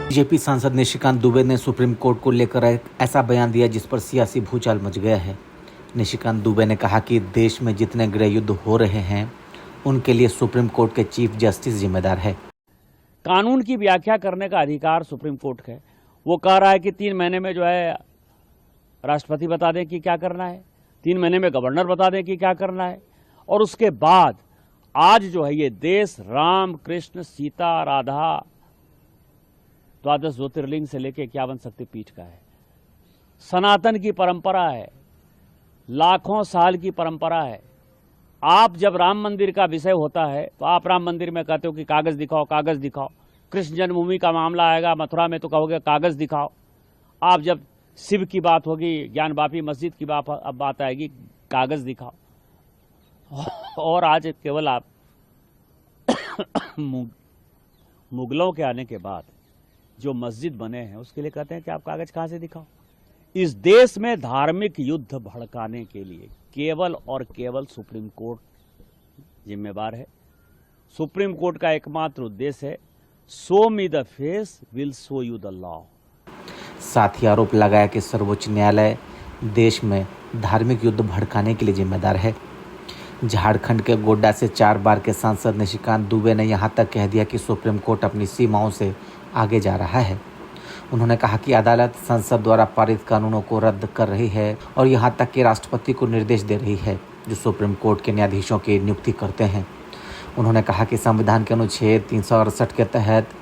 BJP सांसद निशिकांत दुबे ने supreme court को लेकर एक ऐसा बयान दिया जिस पर सियासी भूचाल मच गया है। निशिकांत दुबे ने कहा कि देश में जितने गृह युद्ध हो रहे हैं उनके लिए सुप्रीम कोर्ट के चीफ जस्टिस जिम्मेदार है। कानून की व्याख्या करने का अधिकार सुप्रीम कोर्ट का है। वो कह रहा है कि 3 महीने में जो है राष्ट्रपति बता दें कि क्या करना है, 3 महीने में गवर्नर बता दें कि क्या करना है, और उसके बाद आज जो है ये देश राम कृष्ण सीता राधा द्वादश ज्योतिर्लिंग से लेकर 51 शक्तिपीठ का है। सनातन की परंपरा है, लाखों साल की परंपरा है। आप जब राम मंदिर का विषय होता है तो आप राम मंदिर में कहते हो कि कागज दिखाओ, कागज दिखाओ। कृष्ण जन्मभूमि का मामला आएगा मथुरा में तो कहोगे कागज दिखाओ। आप जब शिव की बात होगी, ज्ञानवापी मस्जिद की बात आएगी, कागज दिखाओ। और आज केवल आप मुगलों के आने के बाद जो मस्जिद बने हैं उसके लिए कहते हैं कि आप कागज कहां से दिखाओ। इस देश में धार्मिक युद्ध भड़काने के लिए केवल और केवल सुप्रीम कोर्ट जिम्मेवार है। सुप्रीम कोर्ट का एकमात्र उद्देश्य है show me the face will show you the law. साथ ही आरोप लगाया कि सर्वोच्च न्यायालय देश में धार्मिक युद्ध भड़काने के लिए जिम्मेदार है। झारखंड के गोड्डा से 4 बार के सांसद निशिकांत दुबे ने यहां तक कह दिया कि सुप्रीम कोर्ट अपनी सीमाओं से आगे जा रहा है। उन्होंने कहा कि अदालत संसद द्वारा पारित कानूनों को रद्द कर रही है और यहां तक कि राष्ट्रपति को निर्देश दे रही है जो सुप्रीम कोर्ट के न्यायाधीशों की नियुक्ति करते हैं। उन्होंने कहा कि संविधान के अनुच्छेद 368 के तहत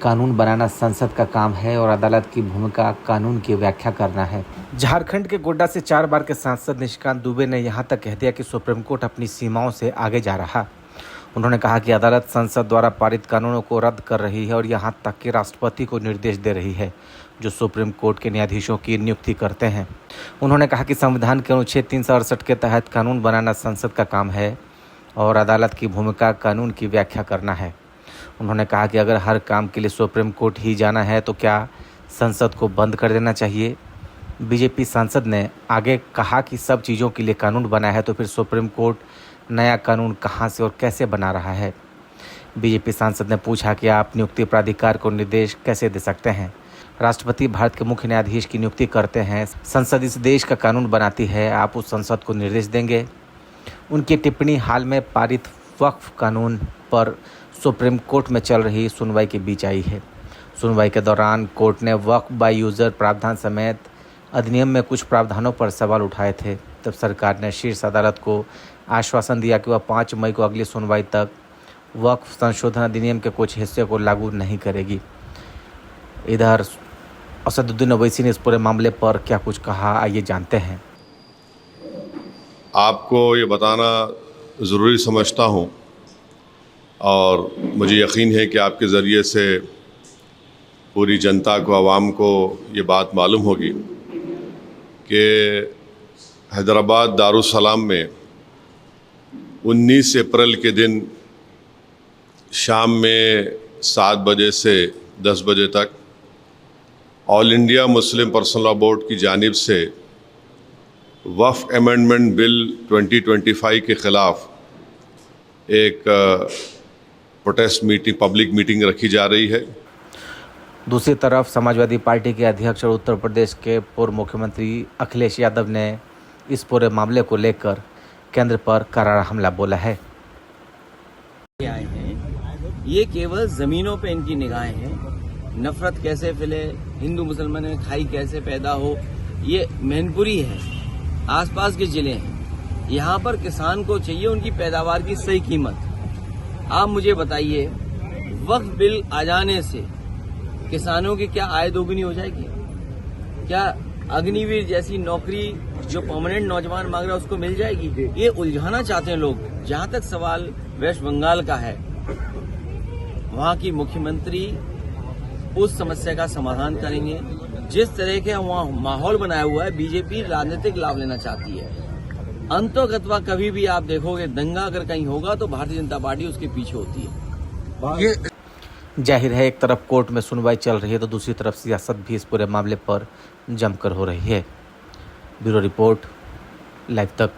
कानून बनाना संसद का काम है और अदालत की भूमिका कानून की व्याख्या करना है। झारखंड के गोड्डा से 4 बार के सांसद निशिकांत दुबे ने यहां तक कह दिया कि सुप्रीम कोर्ट अपनी सीमाओं से आगे जा रहा। उन्होंने कहा कि अदालत संसद द्वारा पारित कानूनों को रद्द कर रही है और यहां तक कि राष्ट्रपति को निर्देश दे रही है जो सुप्रीम कोर्ट के न्यायाधीशों की नियुक्ति करते हैं। उन्होंने कहा कि संविधान के अनुच्छेद 368 के तहत कानून बनाना संसद का काम है और अदालत की भूमिका कानून की व्याख्या करना है। उन्होंने कहा कि अगर हर काम के लिए सुप्रीम कोर्ट ही जाना है तो क्या संसद को बंद कर देना चाहिए। बीजेपी सांसद ने आगे कहा कि सब चीज़ों के लिए कानून बना है तो फिर सुप्रीम कोर्ट नया कानून कहां से और कैसे बना रहा है। बीजेपी सांसद ने पूछा कि आप नियुक्ति प्राधिकार को निर्देश कैसे दे सकते हैं। राष्ट्रपति भारत के मुख्य न्यायाधीश की नियुक्ति करते हैं, संसद इस देश का कानून बनाती है, आप उस संसद को निर्देश देंगे। उनकी टिप्पणी हाल में पारित वक्फ कानून पर सुप्रीम कोर्ट में चल रही सुनवाई के बीच आई है। सुनवाई के दौरान कोर्ट ने वक्फ बाय यूजर प्रावधान समेत अधिनियम में कुछ प्रावधानों पर सवाल उठाए थे। तब सरकार ने शीर्ष अदालत को आश्वासन दिया कि वह 5 मई को अगली सुनवाई तक वक्फ संशोधन अधिनियम के कुछ हिस्से को लागू नहीं करेगी। इधर असदुद्दीन ओवैसी ने इस पूरे मामले पर क्या कुछ कहा, आइए जानते हैं। आपको ये बताना ज़रूरी समझता हूँ और मुझे यकीन है कि आपके ज़रिए से पूरी जनता को, आवाम को ये बात मालूम होगी कि हैदराबाद दारुस्सलाम में 19 अप्रैल के दिन शाम में 7 बजे से 10 बजे तक all India Muslim personal law board की जानिब से वक्फ अमेंडमेंट बिल 2025 के ख़िलाफ़ एक प्रोटेस्ट मीटिंग, पब्लिक मीटिंग रखी जा रही है। दूसरी तरफ समाजवादी पार्टी के अध्यक्ष और उत्तर प्रदेश के पूर्व मुख्यमंत्री अखिलेश यादव ने इस पूरे मामले को लेकर केंद्र पर करारा हमला बोला है। ये केवल जमीनों पे इनकी निगाहें हैं। नफरत कैसे फैले, हिंदू मुसलमान में खाई कैसे पैदा हो, ये मैनपुरी है, आसपास के जिले हैं। यहाँ पर किसान को चाहिए उनकी पैदावार की सही कीमत। आप मुझे बताइए, वक्फ बिल आ जाने से किसानों की क्या आय दोगुनी हो जाएगी? क्या अग्निवीर जैसी नौकरी जो परमानेंट नौजवान मांग रहा है उसको मिल जाएगी? ये उलझाना चाहते हैं लोग। जहां तक सवाल वेस्ट बंगाल का है, वहां की मुख्यमंत्री उस समस्या का समाधान करेंगे। जिस तरह के वहां माहौल बनाया हुआ है, बीजेपी राजनीतिक लाभ लेना चाहती है। अंतोगत्वा कभी भी आप देखोगे दंगा अगर कहीं होगा तो भारतीय जनता पार्टी उसके पीछे होती है। जाहिर है एक तरफ कोर्ट में सुनवाई चल रही है तो दूसरी तरफ सियासत भी इस पूरे मामले पर जमकर हो रही है। ब्यूरो रिपोर्ट, लाइव तक।